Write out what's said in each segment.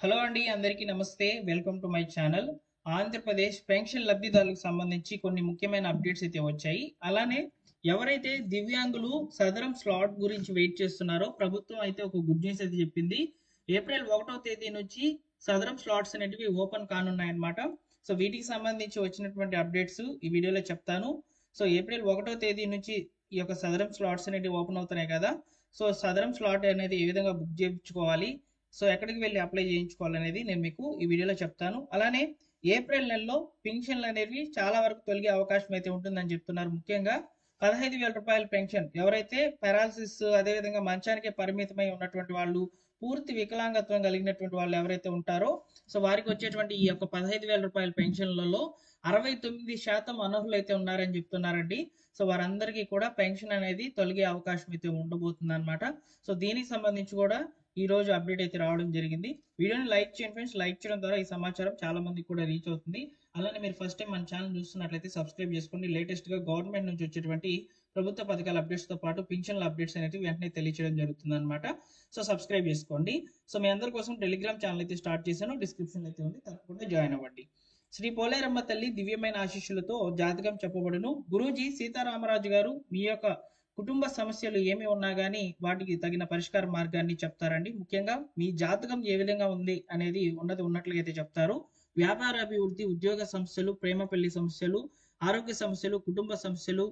Hello అండి, అందరికీ నమస్తే. Welcome to my channel. Andhra Pradesh pension లబ్ధిదారులకు సంబంధించి కొన్ని ముఖ్యమైన అప్డేట్స్ అయితే వచ్చాయి. అలానే ఎవరైతే దివ్యాంగులు సదరం స్లాట్ గురించి వెయిట్ చేస్తున్నారో ప్రభుత్వం అయితే ఒక గుడ్ న్యూస్ అయితే చెప్పింది. ఏప్రిల్ 1వ తేదీ నుంచి సదరం స్లాట్స్ అనేటివి ఓపెన్ కానున్నాయన్నమాట. సో వీటికి సంబంధించి వచ్చినటువంటి అప్డేట్స్ ఈ వీడియోలో చెప్తాను. సో ఏప్రిల్ 1వ తేదీ నుంచి ఈ యొక్క సదరం స్లాట్స్ అనేటివి ఓపెన్ అవుతున్నాయి కదా. సో సదరం స్లాట్ అనేది ఏ విధంగా బుక్ చేయించుకోవాలి, సో ఎక్కడికి వెళ్ళి అప్లై చేయించుకోవాలనేది నేను మీకు ఈ వీడియోలో చెప్తాను. అలానే ఏప్రిల్ నెలలో పెన్షన్లు అనేవి చాలా వరకు తొలగే అవకాశం అయితే ఉంటుందని చెప్తున్నారు. ముఖ్యంగా 15,000 రూపాయల పెన్షన్ ఎవరైతే పారాలసిస్ అదేవిధంగా మంచానికే పరిమితమై ఉన్నటువంటి వాళ్ళు, పూర్తి వికలాంగత్వం కలిగినటువంటి వాళ్ళు ఎవరైతే ఉంటారో సో వారికి వచ్చేటువంటి ఈ యొక్క 15,000 రూపాయల పెన్షన్లలో 69% అనర్హులు అయితే ఉన్నారని చెప్తున్నారండి. సో వారందరికీ కూడా పెన్షన్ అనేది తొలగే అవకాశం అయితే ఉండబోతుంది అనమాట. సో దీనికి సంబంధించి కూడా ఈ రోజు అప్డేట్ అయితే రావడం జరిగింది. వీడియోని లైక్ చేయండి ఫ్రెండ్స్. లైక్ చేయడం ద్వారా ఈ సమాచారం చాలా మందికి కూడా రీచ్ అవుతుంది. అలానే మీరు ఫస్ట్ టైం మన ఛానల్ చూస్తున్నట్లయితే సబ్స్క్రైబ్ చేసుకోండి. లేటెస్ట్ గా గవర్నమెంట్ నుంచి వచ్చేటువంటి ప్రభుత్వ పథకాల అప్డేట్స్ తో పాటు పింఛన్ల అప్డేట్స్ అనేవి వెంటనే తెలియజేయడం జరుగుతుంది అనమాట. సో సబ్స్క్రైబ్ చేసుకోండి. సో మీ అందరి కోసం టెలిగ్రామ్ ఛానల్ అయితే స్టార్ట్ చేశాను, డిస్క్రిప్షన్ అయితే ఉంది, తప్పకుండా జాయిన్ అవ్వండి. శ్రీ పోలేరమ్మ తల్లి దివ్యమైన ఆశీస్సులతో జాతకం చెప్పబడును. గురూజీ సీతారామరాజు గారు మీ యొక్క కుటుంబ సమస్యలు ఏమి ఉన్నా గానీ వాటికి తగిన పరిష్కార మార్గాన్ని చెప్తారండి. ముఖ్యంగా మీ జాతకం ఏ విధంగా ఉంది అనేది ఉన్నట్లుగా అయితే చెప్తారు. వ్యాపార అభివృద్ధి, ఉద్యోగ సమస్యలు, ప్రేమ పెళ్లి సమస్యలు, ఆరోగ్య సమస్యలు, కుటుంబ సమస్యలు,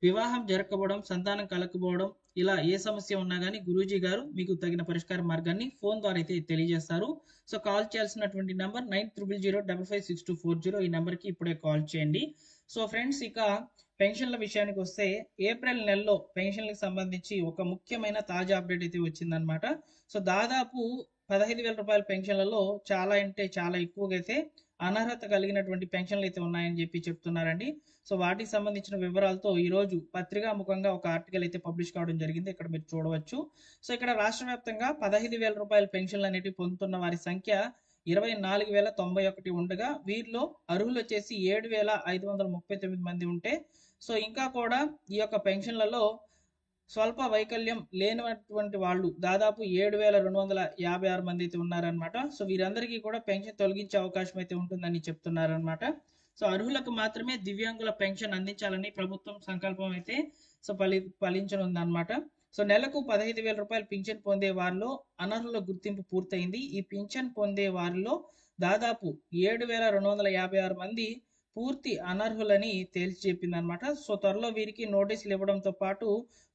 వివాహం జరగకపోవడం, సంతానం కలగకపోవడం, ఇలా ఏ సమస్య ఉన్నా కానీ గురూజీ గారు మీకు తగిన పరిష్కార మార్గాన్ని ఫోన్ ద్వారా అయితే తెలియజేస్తారు. సో కాల్ చేయాల్సినటువంటి నంబర్ 9000556240. ఈ నెంబర్కి ఇప్పుడే కాల్ చేయండి. సో ఫ్రెండ్స్, ఇక పెన్షన్ల విషయానికి వస్తే ఏప్రిల్ నెలలో పెన్షన్లకు సంబంధించి ఒక ముఖ్యమైన తాజా అప్డేట్ అయితే వచ్చిందనమాట. సో దాదాపు 15,000 రూపాయల పెన్షన్లలో చాలా అంటే చాలా ఎక్కువగా అయితే అనర్హత కలిగినటువంటి పెన్షన్లు అయితే ఉన్నాయని చెప్పి చెప్తున్నారండి. సో వాటికి సంబంధించిన వివరాలతో ఈ రోజు పత్రికా ముఖంగా ఒక ఆర్టికల్ అయితే పబ్లిష్ కావడం జరిగింది. ఇక్కడ మీరు చూడవచ్చు. సో ఇక్కడ రాష్ట్ర వ్యాప్తంగా 15,000 రూపాయల పెన్షన్లు అనేవి పొందుతున్న వారి సంఖ్య 24,091 ఉండగా వీరిలో అర్హులు వచ్చేసి 7,539 మంది ఉంటే, సో ఇంకా కూడా ఈ యొక్క పెన్షన్లలో స్వల్ప వైకల్యం లేనటువంటి వాళ్ళు దాదాపు 7,256 మంది అయితే ఉన్నారనమాట. సో వీరందరికీ కూడా పెన్షన్ తొలగించే అవకాశం అయితే ఉంటుందని చెప్తున్నారనమాట. సో అర్హులకు మాత్రమే దివ్యాంగుల పెన్షన్ అందించాలని ప్రభుత్వం సంకల్పం అయితే సో ఫలించనుందన్నమాట. సో నెలకు 15,000 రూపాయలు పింఛన్ పొందే వారిలో అనర్హుల గుర్తింపు పూర్తయింది. ఈ పింఛన్ పొందే వారిలో దాదాపు 7,256 మంది పూర్తి అనర్హులని తేల్చి చెప్పింది అనమాట. సో త్వరలో వీరికి నోటీసులు ఇవ్వడంతో పాటు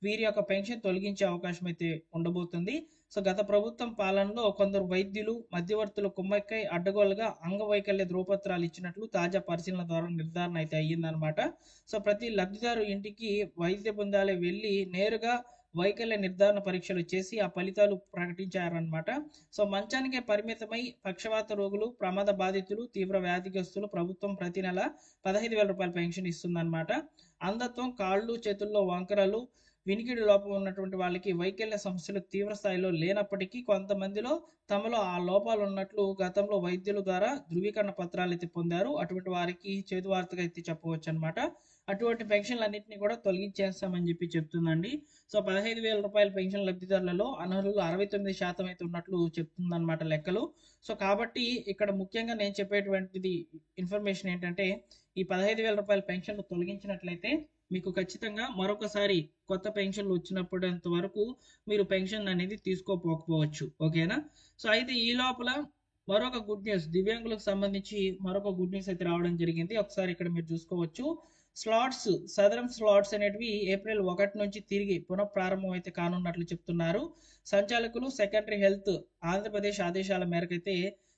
వీరి యొక్క పెన్షన్ తొలగించే అవకాశం అయితే ఉండబోతుంది. సో గత ప్రభుత్వం పాలనలో కొందరు వైద్యులు, మధ్యవర్తులు కుమ్మక్కై అడ్డగోలుగా అంగవైకల్య ధ్రువపత్రాలు ఇచ్చినట్లు తాజా పరిశీలన ద్వారా నిర్ధారణ అయితే అయ్యిందనమాట. సో ప్రతి లబ్ధిదారు ఇంటికి వైద్య బృందాలే వెళ్ళి నేరుగా వైకల్య నిర్ధారణ పరీక్షలు చేసి ఆ ఫలితాలు ప్రకటించారనమాట. సో మంచానికే పరిమితమై పక్షవాత రోగులు, ప్రమాద బాధితులు, తీవ్ర వ్యాధిగ్రస్తులు ప్రభుత్వం ప్రతి నెల 15,000 రూపాయల పెన్షన్ ఇస్తుందన్నమాట. అంధత్వం, కాళ్ళు చేతుల్లో వంకరలు, వినికిడి లోపం ఉన్నటువంటి వాళ్ళకి వైకల్య సమస్యలు తీవ్ర స్థాయిలో లేనప్పటికీ కొంతమందిలో తమలో ఆ లోపాలు ఉన్నట్లు గతంలో వైద్యుల ద్వారా ధృవీకరణ పత్రాలు అయితే పొందారు. అటువంటి వారికి చేదు వార్తగా అయితే చెప్పవచ్చు అనమాట. అటువంటి పెన్షన్లు అన్నింటినీ కూడా తొలగించేస్తామని చెప్పి చెప్తుందండి. సో 15,000 రూపాయల పెన్షన్ లబ్ధిదారులలో అనర్హులు 69% అయితే ఉన్నట్లు చెప్తుందన్నమాట లెక్కలు. సో కాబట్టి ఇక్కడ ముఖ్యంగా నేను చెప్పేటువంటిది ఇన్ఫర్మేషన్ ఏంటంటే, ఈ 15,000 రూపాయల పెన్షన్లు తొలగించినట్లయితే మీకు ఖచ్చితంగా మరొకసారి కొత్త పెన్షన్లు వచ్చినప్పటి వరకు మీరు పెన్షన్ అనేది తీసుకోకపోవచ్చు. ఓకేనా? సో అయితే ఈ లోపల మరొక గుడ్ న్యూస్, దివ్యాంగులకు సంబంధించి మరొక గుడ్ న్యూస్ అయితే రావడం జరిగింది. ఒకసారి ఇక్కడ మీరు చూసుకోవచ్చు. స్లాట్స్, సదరం స్లాట్స్ అనేటివి ఏప్రిల్ 1 నుంచి తిరిగి పునఃప్రారంభం అయితే కానున్నట్లు చెప్తున్నారు. సంచాలకులు సెకండరీ హెల్త్ ఆంధ్రప్రదేశ్ ఆదేశాల మేరకైతే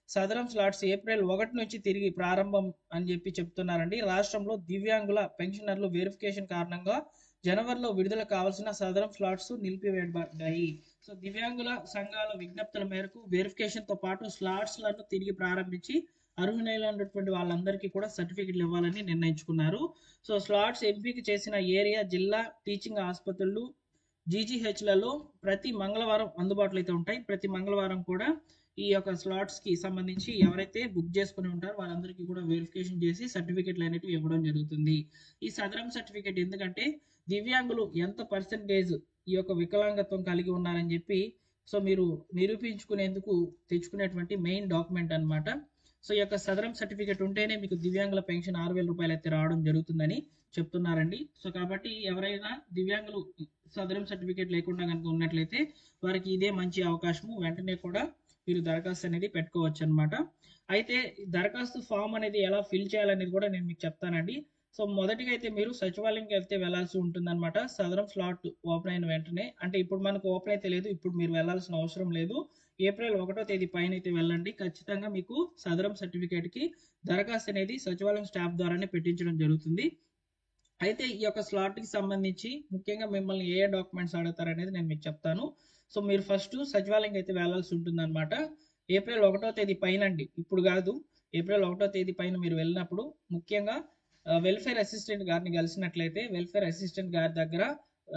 సదరం స్లాట్స్ ఏప్రిల్ 1 నుంచి తిరిగి ప్రారంభం అని చెప్పి చెప్తున్నారండి. రాష్ట్రంలో దివ్యాంగుల పెన్షనర్లు వెరిఫికేషన్ కారణంగా జనవరిలో విడుదల కావాల్సిన సదరం స్లాట్స్ నిలిపివేయబడ్డాయి. సో దివ్యాంగుల సంఘాల విజ్ఞప్తుల మేరకు వెరిఫికేషన్ తో పాటు స్లాట్స్ లను తిరిగి ప్రారంభించి అర్హులైనటువంటి వాళ్ళందరికీ కూడా సర్టిఫికెట్లు ఇవ్వాలని నిర్ణయించుకున్నారు. సో స్లాట్స్ ఎంపిక చేసిన ఏరియా, జిల్లా టీచింగ్ ఆసుపత్రులు, జీజీహెచ్లలో ప్రతి మంగళవారం అందుబాటులో అయితే ఉంటాయి. ప్రతి మంగళవారం కూడా ఈ యొక్క స్లాట్స్ కి సంబంధించి ఎవరైతే బుక్ చేసుకుని ఉంటారో వాళ్ళందరికీ కూడా వెరిఫికేషన్ చేసి సర్టిఫికెట్లు అనేవి ఇవ్వడం జరుగుతుంది. ఈ సదరం సర్టిఫికెట్ ఎందుకంటే దివ్యాంగులు ఎంత పర్సెంటేజ్ ఈ యొక్క వికలాంగత్వం కలిగి ఉన్నారని చెప్పి సో మీరు నిరూపించుకునేందుకు తెచ్చుకునేటువంటి మెయిన్ డాక్యుమెంట్ అన్నమాట. సో ఈ యొక్క సదరం సర్టిఫికేట్ ఉంటేనే మీకు దివ్యాంగుల పెన్షన్ 6,000 రూపాయలు అయితే రావడం జరుగుతుందని చెప్తున్నారండి. సో కాబట్టి ఎవరైనా దివ్యాంగులు సదరం సర్టిఫికేట్ లేకుండా కనుక ఉన్నట్లయితే వారికి ఇదే మంచి అవకాశము. వెంటనే కూడా మీరు దరఖాస్తు అనేది పెట్టుకోవచ్చు అనమాట. అయితే దరఖాస్తు ఫామ్ అనేది ఎలా ఫిల్ చేయాలనేది కూడా నేను మీకు చెప్తానండి. సో మొదటిగా అయితే మీరు సచివాలయంకి వెళ్తే వెళ్ళాల్సి ఉంటుందన్నమాట. సదరం స్లాట్ ఓపెన్ అయిన వెంటనే, అంటే ఇప్పుడు మనకు ఓపెన్ అయితే లేదు, ఇప్పుడు మీరు వెళ్ళాల్సిన అవసరం లేదు. ఏప్రిల్ 1వ తేదీ పైన అయితే వెళ్ళండి. ఖచ్చితంగా మీకు సదరం సర్టిఫికేట్కి దరఖాస్తు అనేది సచివాలయం స్టాఫ్ ద్వారానే పెట్టించడం జరుగుతుంది. అయితే ఈ యొక్క స్లాట్కి సంబంధించి ముఖ్యంగా మిమ్మల్ని ఏ డాక్యుమెంట్స్ అడుగుతారు అనేది నేను మీకు చెప్తాను. సో మీరు ఫస్ట్ సచివాలయంకి అయితే వెళ్ళాల్సి ఉంటుంది అనమాట. ఏప్రిల్ 1వ తేదీ పైన అండి, ఇప్పుడు కాదు, ఏప్రిల్ 1వ తేదీ పైన మీరు వెళ్ళినప్పుడు ముఖ్యంగా వెల్ఫేర్ అసిస్టెంట్ గారిని కలిసినట్లయితే వెల్ఫేర్ అసిస్టెంట్ గారి దగ్గర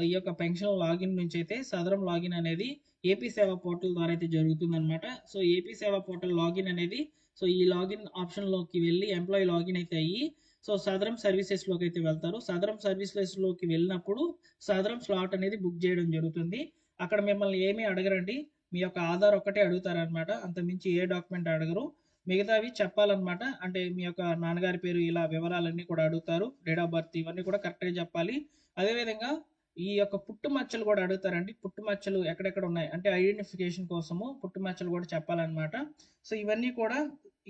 ఈ యొక్క పెన్షన్ లాగిన్ నుంచి అయితే సదరం లాగిన్ అనేది ఏపీ సేవా పోర్టల్ ద్వారా అయితే జరుగుతుంది అనమాట. సో ఏపీ సేవా పోర్టల్ లాగిన్ అనేది, సో ఈ లాగిన్ ఆప్షన్లోకి వెళ్ళి ఎంప్లాయీ లాగిన్ అయితే అయ్యి సో సదరం సర్వీసెస్లోకి అయితే వెళ్తారు. సదరం సర్వీసెస్లోకి వెళ్ళినప్పుడు సదరం స్లాట్ అనేది బుక్ చేయడం జరుగుతుంది. అక్కడ మిమ్మల్ని ఏమీ అడగరండి, మీ యొక్క ఆధార్ ఒక్కటే అడుగుతారనమాట. అంతమించి ఏ డాక్యుమెంట్ అడగరు. మిగతావి చెప్పాలన్నమాట. అంటే మీ యొక్క నాన్నగారి పేరు, ఇలా వివరాలన్నీ కూడా అడుగుతారు. డేట్ ఆఫ్ బర్త్ ఇవన్నీ కూడా కరెక్ట్గా చెప్పాలి. అదేవిధంగా ఈ యొక్క పుట్టు మచ్చలు కూడా అడుగుతారండి. పుట్టు మచ్చలు ఎక్కడెక్కడ ఉన్నాయి అంటే ఐడెంటిఫికేషన్ కోసము పుట్టు మచ్చలు కూడా చెప్పాలన్నమాట. సో ఇవన్నీ కూడా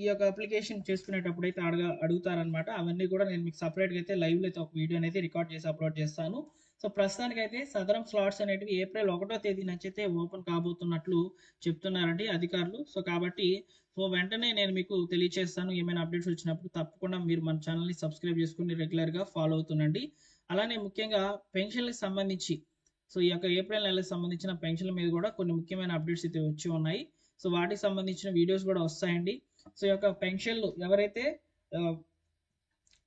ఈ యొక్క అప్లికేషన్ చేసుకునేటప్పుడు అయితే అడుగుతారనమాట. అవన్నీ కూడా నేను మీకు సపరేట్గా అయితే లైవ్లో అయితే ఒక వీడియో అనేది రికార్డ్ చేసి అప్లోడ్ చేస్తాను. సో ప్రస్తుతానికి అయితే సదరం స్లాట్స్ అనేటివి ఏప్రిల్ 1వ తేదీ నుంచి అయితే ఓపెన్ కాబోతున్నట్లు చెప్తున్నారండి అధికారులు. సో కాబట్టి వెంటనే నేను మీకు తెలియజేస్తాను. ఏమైనా అప్డేట్స్ వచ్చినప్పుడు తప్పకుండా మీరు మన ఛానల్ని సబ్స్క్రైబ్ చేసుకుని రెగ్యులర్గా ఫాలో అవుతుండండి. అలానే ముఖ్యంగా పెన్షన్లకు సంబంధించి, సో ఈ యొక్క ఏప్రిల్ నెలకు సంబంధించిన పెన్షన్ల మీద కూడా కొన్ని ముఖ్యమైన అప్డేట్స్ అయితే వచ్చి ఉన్నాయి. సో వాటికి సంబంధించిన వీడియోస్ కూడా వస్తాయండి. సో ఈ యొక్క పెన్షన్లు ఎవరైతే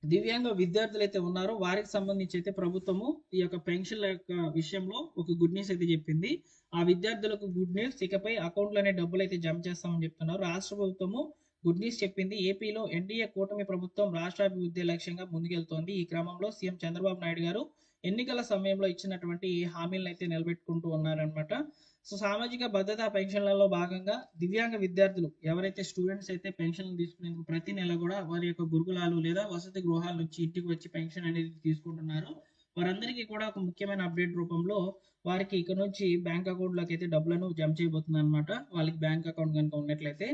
దివ్యాంగ విద్యార్థులు అయితే ఉన్నారో వారికి సంబంధించి అయితే ప్రభుత్వము ఈ యొక్క పెన్షన్ల యొక్క విషయంలో ఒక గుడ్ న్యూస్ అయితే చెప్పింది. ఆ విద్యార్థులకు గుడ్ న్యూస్, ఇకపై అకౌంట్లోనే డబ్బులు అయితే జమ చేస్తామని చెప్తున్నారు. రాష్ట్ర ప్రభుత్వము గుడ్ న్యూస్ చెప్పింది. ఏపీలో ఎన్డీఏ కూటమి ప్రభుత్వం రాష్ట్రాభివృద్ధి లక్ష్యంగా ముందుకెళ్తోంది. ఈ క్రమంలో సీఎం చంద్రబాబు నాయుడు గారు ఎన్నికల సమయంలో ఇచ్చినటువంటి హామీలను అయితే నిలబెట్టుకుంటూ ఉన్నారనమాట. సో సామాజిక భద్రతా పెన్షన్లలో భాగంగా దివ్యాంగ విద్యార్థులు ఎవరైతే స్టూడెంట్స్ అయితే పెన్షన్లు తీసుకునేందుకు ప్రతి నెల కూడా వారి యొక్క గురుకులాలు లేదా వసతి గృహాల నుంచి ఇంటికి వచ్చి పెన్షన్ అనేది తీసుకుంటున్నారు. వారందరికీ కూడా ఒక ముఖ్యమైన అప్డేట్ రూపంలో వారికి ఇక నుంచి బ్యాంక్ అకౌంట్లోకి అయితే డబ్బులను జమ చేయబోతుంది అనమాట. వాళ్ళకి బ్యాంక్ అకౌంట్ కనుక ఉన్నట్లయితే,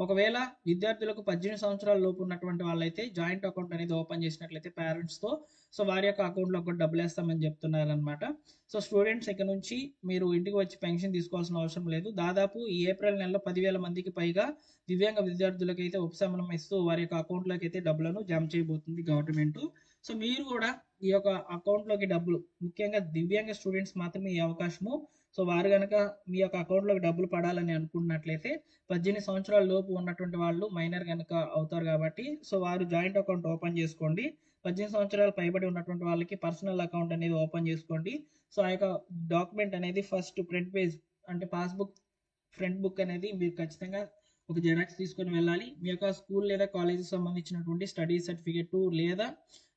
ఒకవేళ విద్యార్థులకు 18 సంవత్సరాల లోపు ఉన్నటువంటి వాళ్ళైతే జాయింట్ అకౌంట్ అనేది ఓపెన్ చేసినట్లయితే పేరెంట్స్తో, సో వారి యొక్క అకౌంట్లో కూడా డబ్బులు వేస్తామని చెప్తున్నారు అనమాట. సో స్టూడెంట్స్ ఇక నుంచి మీరు ఇంటికి వచ్చి పెన్షన్ తీసుకోవాల్సిన అవసరం లేదు. దాదాపు ఈ ఏప్రిల్ నెలలో 10,000 మందికి పైగా దివ్యాంగ విద్యార్థులకు అయితే ఉపశమనం ఇస్తూ వారి యొక్క అకౌంట్లోకి అయితే డబ్బులను జమ చేయబోతుంది గవర్నమెంట్. సో మీరు కూడా ఈ యొక్క అకౌంట్లోకి డబ్బులు, ముఖ్యంగా దివ్యాంగ స్టూడెంట్స్ మాత్రమే ఈ అవకాశము. సో వారు కనుక మీ యొక్క అకౌంట్లోకి డబ్బులు పడాలని అనుకున్నట్లయితే 18 సంవత్సరాల లోపు ఉన్నటువంటి వాళ్ళు మైనర్ కనుక అవుతారు కాబట్టి, సో వారు జాయింట్ అకౌంట్ ఓపెన్ చేసుకోండి. 18 సంవత్సరాలు పైబడి ఉన్నటువంటి వాళ్ళకి పర్సనల్ అకౌంట్ అనేది ఓపెన్ చేసుకోండి. సో ఆ యొక్క డాక్యుమెంట్ అనేది ఫస్ట్ ఫ్రంట్ పేజ్ అంటే పాస్బుక్ ఫ్రంట్ బుక్ అనేది మీరు ఖచ్చితంగా ఒక జెరాక్స్ తీసుకొని వెళ్ళాలి. మీ యొక్క స్కూల్ లేదా కాలేజీకి సంబంధించినటువంటి స్టడీ సర్టిఫికేట్ లేదా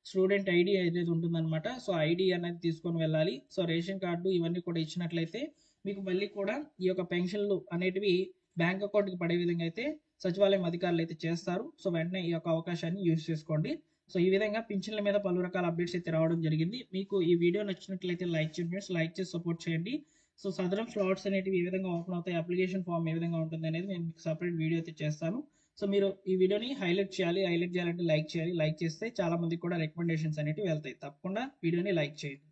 స్టూడెంట్ ఐడి అనేది ఉంటుందన్నమాట. సో ఐడి అనేది తీసుకొని వెళ్ళాలి. సో రేషన్ కార్డు ఇవన్నీ కూడా ఇచ్చినట్లయితే మీకు మళ్ళీ కూడా ఈ యొక్క పెన్షన్లు అనేటివి బ్యాంక్ అకౌంట్కి పడే విధంగా అయితే సచివాలయం అధికారులు అయితే చేస్తారు. సో వెంటనే ఈ యొక్క అవకాశాన్ని యూజ్ చేసుకోండి. సో ఈ విధంగా పింఛన్ల మీద పలు రకాల అప్డేట్స్ అయితే రావడం జరిగింది. మీకు ఈ వీడియో నచ్చినట్లయితే లైక్ చేయండి ఫ్రెండ్స్, లైక్ చేసి సపోర్ట్ చేయండి. సో సదరం స్లాట్స్ అనేటివి ఏ విధంగా ఓపెన్ అవుతాయి, అప్లికేషన్ ఫామ్ ఏ విధంగా ఉంటుంది అనేది నేను మీకు సపరేట్ వీడియో అయితే చేస్తాను. సో మీరు ఈ వీడియోని హైలైట్ చేయాలంటే లైక్ చేయాలి. లైక్ చేస్తే చాలా మందికి కూడా రికమెండేషన్స్ అనేవి వెళ్తాయి. తప్పకుండా వీడియోని లైక్ చేయండి.